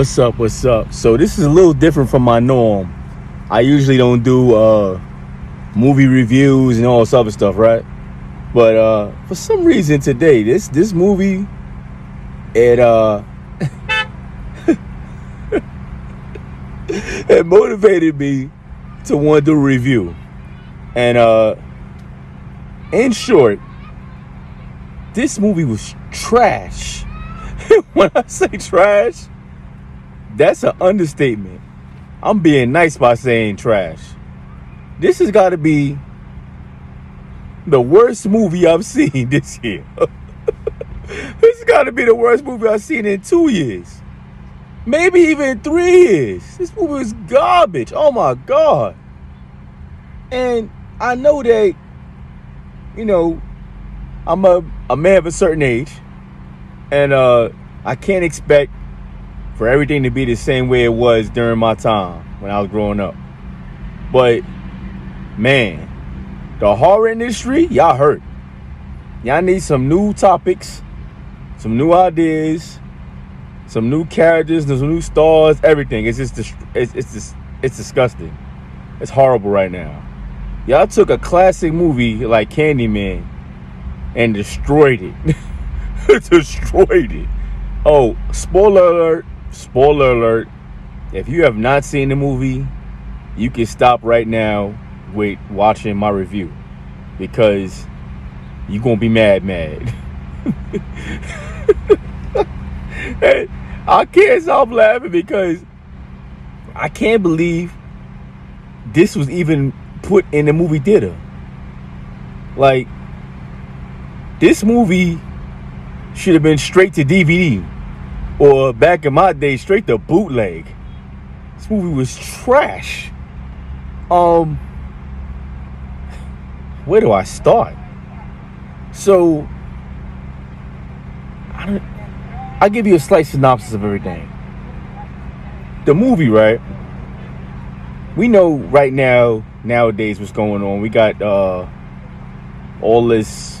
What's up? What's up? So this is a little different from my norm. I usually don't do movie reviews and all this other stuff, right? But for some reason today, this movie, it it motivated me to want to do a review. And in short, this movie was trash. When I say trash, that's an understatement. I'm being nice by saying trash. This has got to be the worst movie I've seen this year. This has got to be the worst movie I've seen in 2 years. Maybe even 3 years. This movie is garbage. Oh my God. And I know that, I'm a man of a certain age. And I can't expect for everything to be the same way it was during my time when I was growing up. But, man, the horror industry, y'all hurt. Y'all need some new topics, some new ideas, some new characters, some new stars, everything. It's disgusting. It's horrible right now. Y'all took a classic movie like Candyman and destroyed it. Destroyed it. Oh, spoiler alert. If you have not seen the movie, you can stop right now with watching my review, because you're going to be mad. I can't stop laughing because I can't believe this was even put in the movie theater. Like, this movie should have been straight to DVD, or back in my day, straight to bootleg. This movie was trash. Where do I start? So, I'll give you a slight synopsis of everything. The movie, right? We know right now, nowadays, what's going on. We got all this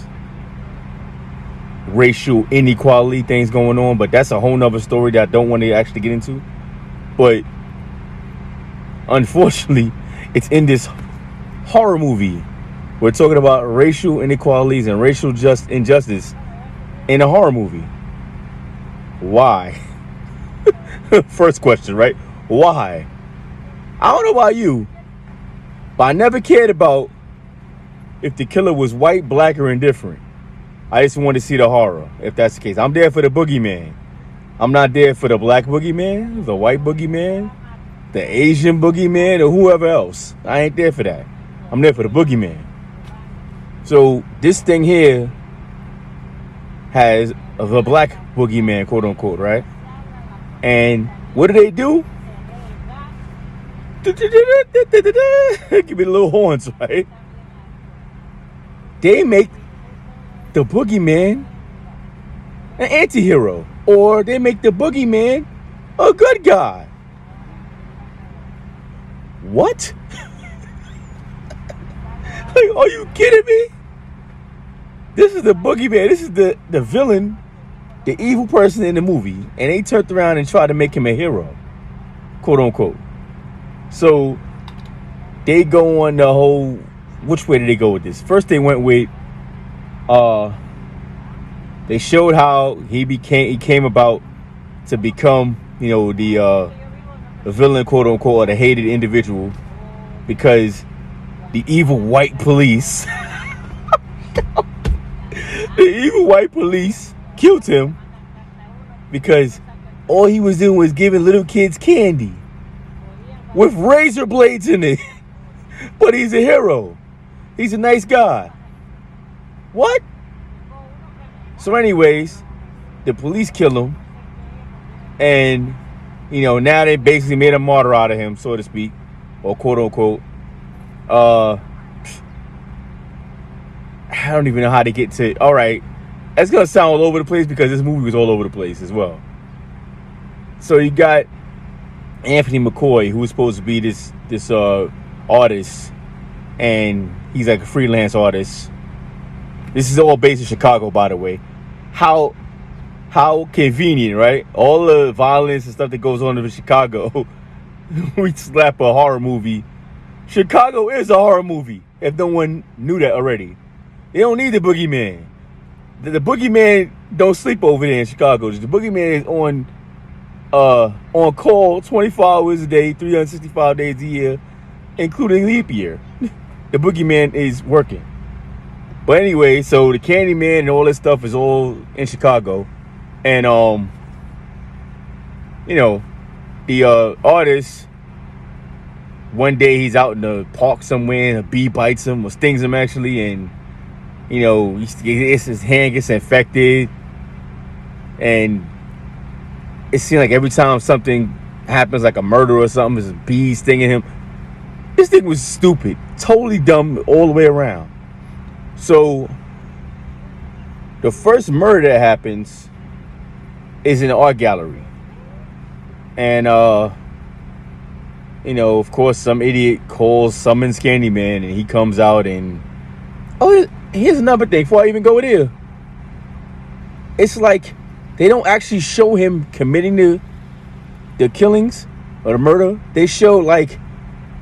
racial inequality things going on, but that's a whole nother story that I don't want to actually get into. But unfortunately, it's in this horror movie. We're talking about racial inequalities and racial injustice in a horror movie. Why? First question, right? Why? I don't know about you, but I never cared about if the killer was white, black, or indifferent. I just wanted to see the horror, if that's the case. I'm there for the boogeyman. I'm not there for the black boogeyman, the white boogeyman, the Asian boogeyman, or whoever else. I ain't there for that. I'm there for the boogeyman. So this thing here has the black boogeyman, quote unquote, right? And what do? Give me the little horns, right? They make the boogeyman an anti-hero, or they make the boogeyman a good guy. What? Like, are you kidding me? This is the boogeyman. This is the villain, the evil person in the movie, and they turned around and tried to make him a hero, quote unquote. So they go on the whole, which way did they go with this? First they went with they showed how he came about to become, the villain, quote unquote, or the hated individual, because the evil white police killed him because all he was doing was giving little kids candy with razor blades in it. But he's a hero. He's a nice guy. What? So anyways, the police kill him. And, now they basically made a martyr out of him, so to speak. Or quote unquote. I don't even know how to get to it. All right. That's going to sound all over the place because this movie was all over the place as well. So you got Anthony McCoy, who was supposed to be this artist, and he's like a freelance artist. This is all based in Chicago, by the way. How how convenient, right? All the violence and stuff that goes on in Chicago. We slap a horror movie. Chicago is a horror movie, if no one knew that already. They don't need the boogeyman. The boogeyman don't sleep over there in Chicago. The boogeyman is on call 24 hours a day, 365 days a year, including leap year. The boogeyman is working. But anyway, so the Candyman and all this stuff is all in Chicago. And the artist, one day he's out in the park somewhere and a bee bites him or stings him actually, and his hand gets infected, and it seems like every time something happens, like a murder or something, there's a bee stinging him. This thing was stupid, totally dumb all the way around. So the first murder that happens is in the art gallery, and of course, some idiot summons Candyman, and he comes out and here's another thing before I even go there. It's like they don't actually show him committing the killings or the murder. They show, like,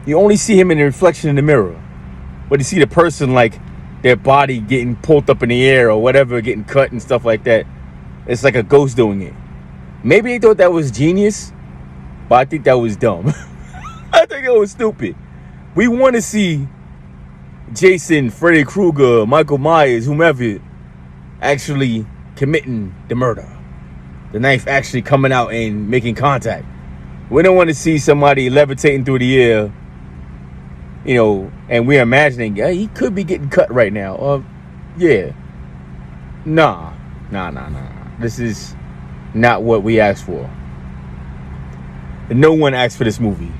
you only see him in the reflection in the mirror, but you see the person, like, their body getting pulled up in the air or whatever, getting cut and stuff like that. It's like a ghost doing it. Maybe they thought that was genius, but I think that was dumb. I think it was stupid. We want to see Jason, Freddy Krueger, Michael Myers, whomever, actually committing the murder. The knife actually coming out and making contact. We don't want to see somebody levitating through the air, and we're imagining, he could be getting cut right now. Yeah. Nah. This is not what we asked for. And no one asked for this movie.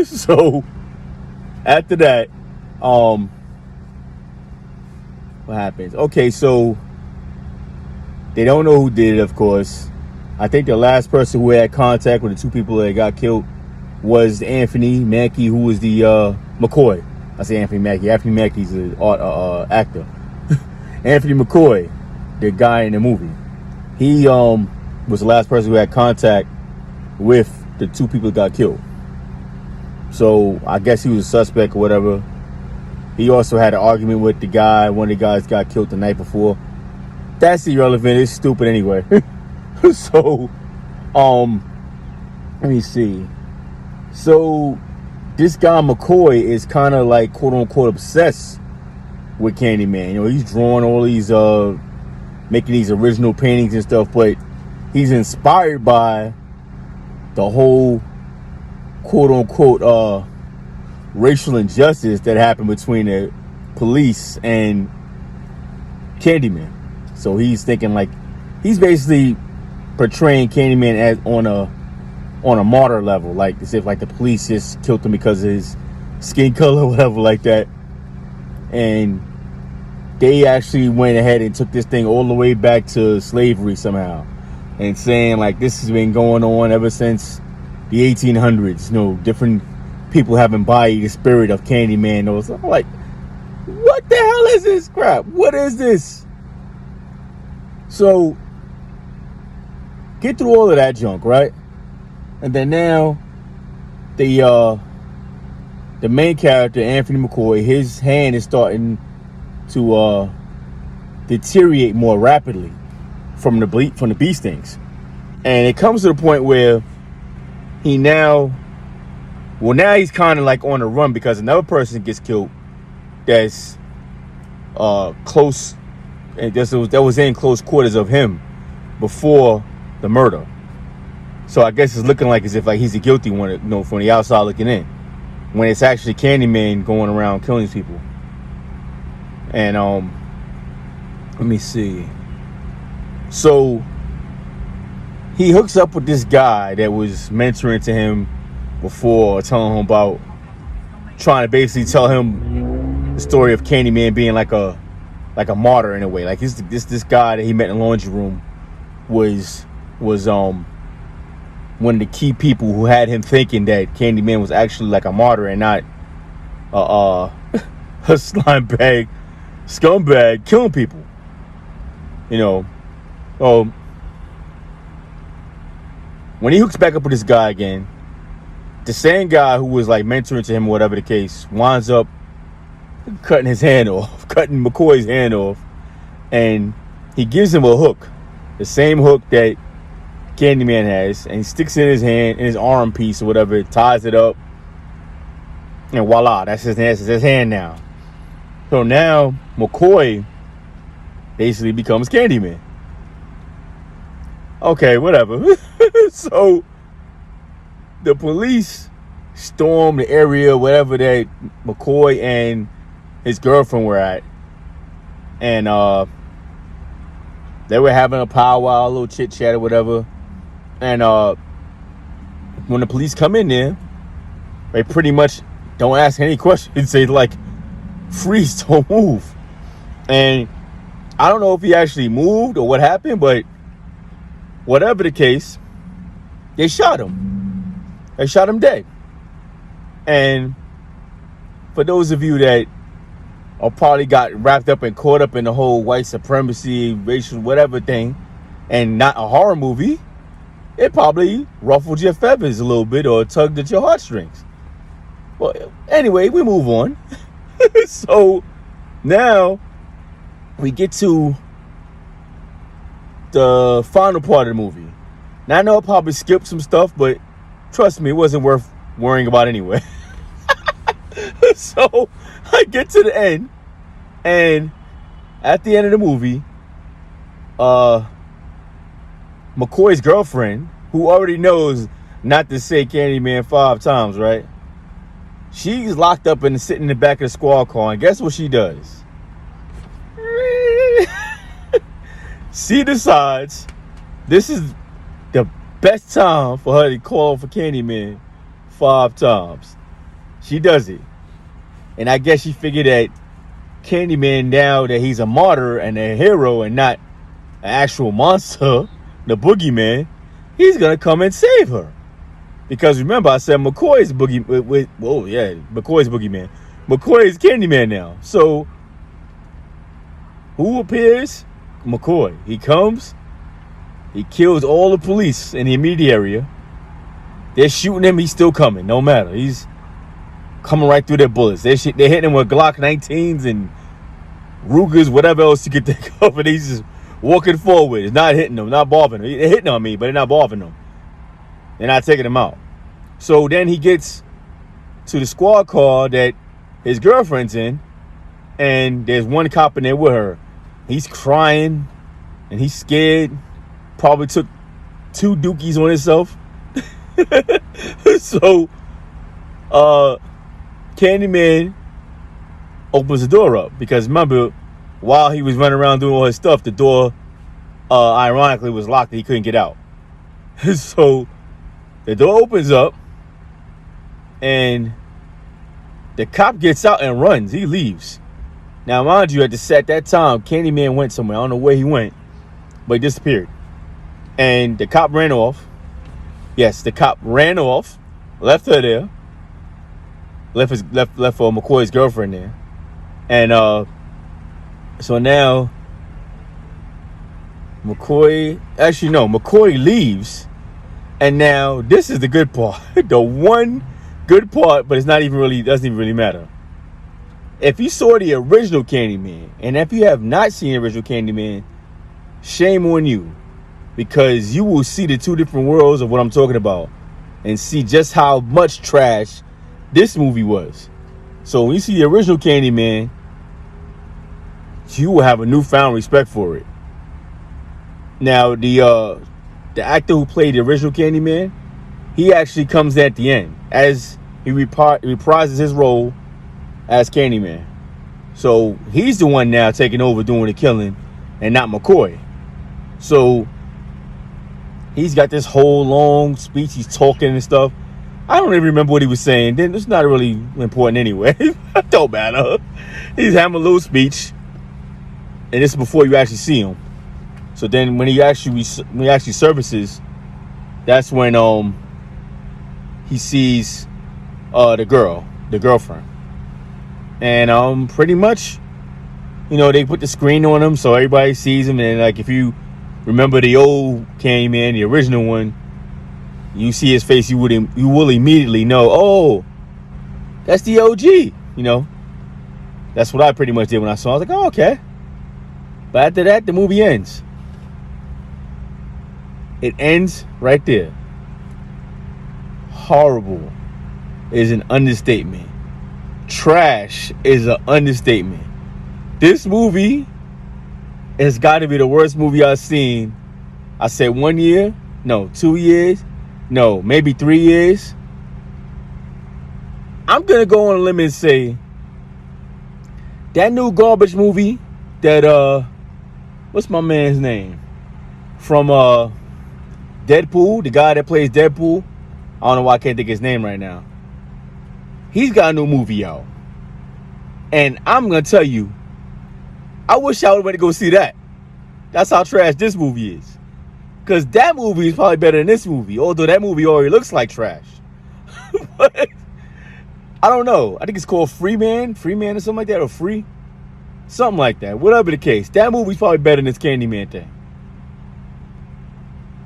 So after that, what happens? Okay, so they don't know who did it, of course. I think the last person who had contact with the two people that got killed was Anthony Mackie, who was the McCoy. I say Anthony Mackie. Anthony Mackie's an actor. Anthony McCoy, the guy in the movie. He was the last person who had contact with the two people that got killed. So I guess he was a suspect or whatever. He also had an argument with the guy. One of the guys got killed the night before. That's irrelevant. It's stupid anyway. So, let me see. So this guy McCoy is kind of like, quote unquote, obsessed with Candyman. He's drawing all these, making these original paintings and stuff, but he's inspired by the whole, quote unquote, racial injustice that happened between the police and Candyman. So he's thinking, like, he's basically portraying Candyman as on a martyr level, like as if like the police just killed him because of his skin color or whatever like that. And they actually went ahead and took this thing all the way back to slavery somehow, and saying like this has been going on ever since the 1800s. Different people have embodied the spirit of Candyman. Or something. I'm like, what the hell is this crap? What is this? So get through all of that junk, right? And then now the main character, Anthony McCoy, his hand is starting to deteriorate more rapidly from the bee stings. And it comes to the point where now he's kind of like on the run because another person gets killed that's close, and that was in close quarters of him before the murder. So I guess it's looking like as if like he's the guilty one, from the outside looking in, when it's actually Candyman going around killing these people. And let me see. So he hooks up with this guy that was mentoring to him before, telling him about trying to basically tell him the story of Candyman being like a martyr in a way. Like this guy that he met in the laundry room was one of the key people who had him thinking that Candyman was actually like a martyr and not a scumbag killing people. You know, oh, when he hooks back up with this guy again, the same guy who was like mentoring to him, whatever the case, winds up cutting his hand off, cutting McCoy's hand off, and he gives him a hook, the same hook that Candyman has, and he sticks it in his hand, in his arm piece or whatever, ties it up, and voila, that's his hand now. So now McCoy basically becomes Candyman. Okay, whatever. So the police storm the area, whatever that McCoy and his girlfriend were at, and they were having a powwow, a little chit chat or whatever. And when the police come in there, they pretty much don't ask any questions. They like freeze, don't move. And I don't know if he actually moved or what happened, but whatever the case, they shot him. They shot him dead. And for those of you that are probably got wrapped up and caught up in the whole white supremacy, racial whatever thing, and not a horror movie, it probably ruffled your feathers a little bit or tugged at your heartstrings. Well, anyway, we move on. So now we get to the final part of the movie. Now I know I probably skipped some stuff, but trust me, it wasn't worth worrying about anyway. So I get to the end, and at the end of the movie, McCoy's girlfriend, who already knows not to say Candyman 5 times, right? She's locked up and sitting in the back of the squad car, and guess what she does? She decides this is the best time for her to call for Candyman 5 times. She does it. And I guess she figured that Candyman, now that he's a martyr and a hero and not an actual monster, the boogeyman, he's going to come and save her. Because remember, I said McCoy's McCoy's boogeyman. McCoy is Candyman now. So, who appears? McCoy. He comes, he kills all the police in the immediate area. They're shooting him, he's still coming, no matter. He's coming right through their bullets. They're hitting him with Glock 19s and Rugers, whatever else you could think of, and he's just walking forward. It's not hitting them, not bothering them. They're hitting on me, but they're not bothering them. They're not taking him out. So then he gets to the squad car that his girlfriend's in, and there's one cop in there with her. He's crying, and he's scared. Probably took 2 dookies on himself. So, Candyman opens the door up. Because remember, while he was running around doing all his stuff, the door, ironically, was locked and he couldn't get out. So, the door opens up, and the cop gets out and runs. He leaves. Now, mind you, at that time, Candyman went somewhere. I don't know where he went, but he disappeared. And the cop ran off. Yes, the cop ran off, left her there, left for McCoy's girlfriend there. And so now McCoy leaves. And now this is the good part. The one good part, but it's not even really, doesn't even really matter. If you saw the original Candyman, and if you have not seen the original Candyman, shame on you. Because you will see the 2 different worlds of what I'm talking about. And see just how much trash this movie was. So when you see the original Candyman, you will have a newfound respect for it. Now, the actor who played the original Candyman, he actually comes at the end as he reprises his role as Candyman. So he's the one now taking over doing the killing and not McCoy. So he's got this whole long speech. He's talking and stuff. I don't even remember what he was saying. Then it's not really important anyway. It don't matter. He's having a little speech, and this is before you actually see him. So then when he actually surfaces, that's when he sees the girlfriend. And pretty much They put the screen on him so everybody sees him. And like, if you remember the old Candyman, the original one, you see his face, you will immediately know, oh, that's the OG. That's what I pretty much did when I saw it. I was like, oh, okay. But after that, the movie ends. It ends right there. Horrible is an understatement. Trash is an understatement. This movie has got to be the worst movie I've seen. I said 1 year, no, 2 years, no, maybe 3 years. I'm going to go on a limb and say that new garbage movie that, what's my man's name? From Deadpool, the guy that plays Deadpool. I don't know why I can't think of his name right now. He's got a new movie out. And I'm going to tell you, I wish I would have went to go see that. That's how trash this movie is. Because that movie is probably better than this movie. Although that movie already looks like trash. But I don't know. I think it's called Freeman or something like that. Or Free. Something like that. Whatever the case. That movie's probably better than this Candyman thing.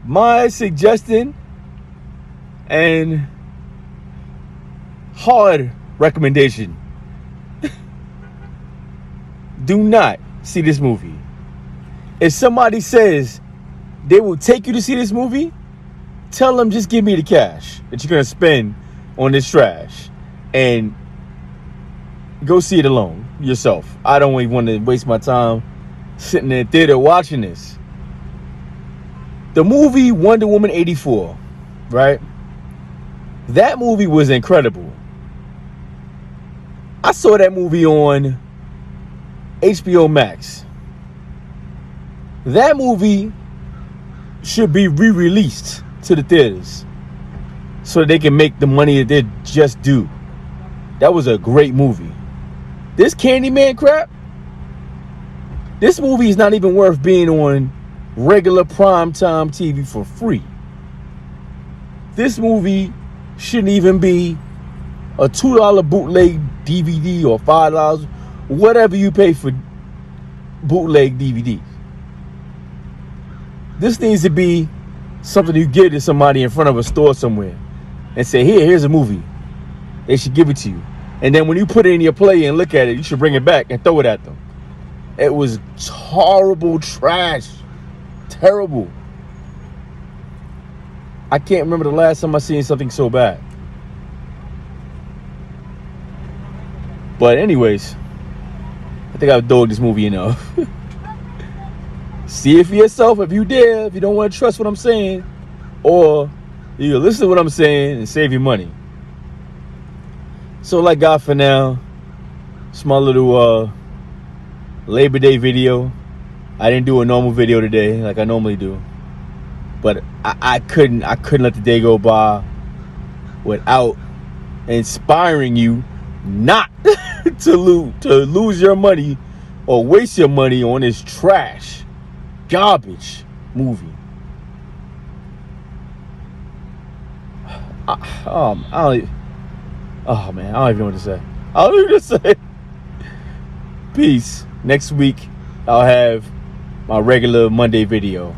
My suggestion and hard recommendation. Do not see this movie. If somebody says they will take you to see this movie, tell them just give me the cash that you're going to spend on this trash and go see it alone yourself. I don't even want to waste my time sitting in the theater watching this. The movie Wonder Woman 84, right? That movie was incredible. I saw that movie on HBO Max. That movie should be re-released to the theaters so that they can make the money that they just due. That was a great movie. This Candyman crap, this movie is not even worth being on regular primetime TV for free. This movie shouldn't even be a $2 bootleg DVD or $5, whatever you pay for bootleg DVDs. This needs to be something you give to somebody in front of a store somewhere and say, here's a movie. They should give it to you. And then when you put it in your play and look at it, you should bring it back and throw it at them. It was horrible trash. Terrible. I can't remember the last time I seen something so bad. But anyways, I think I've dogged this movie enough. See it for yourself if you dare, if you don't want to trust what I'm saying. Or you can listen to what I'm saying and save your money. So like God for now, it's my little Labor Day video. I didn't do a normal video today like I normally do. But I couldn't let the day go by without inspiring you not to lose your money or waste your money on this trash, garbage movie. I don't even know what to say. I don't even know what to say. Peace. Next week, I'll have my regular Monday video.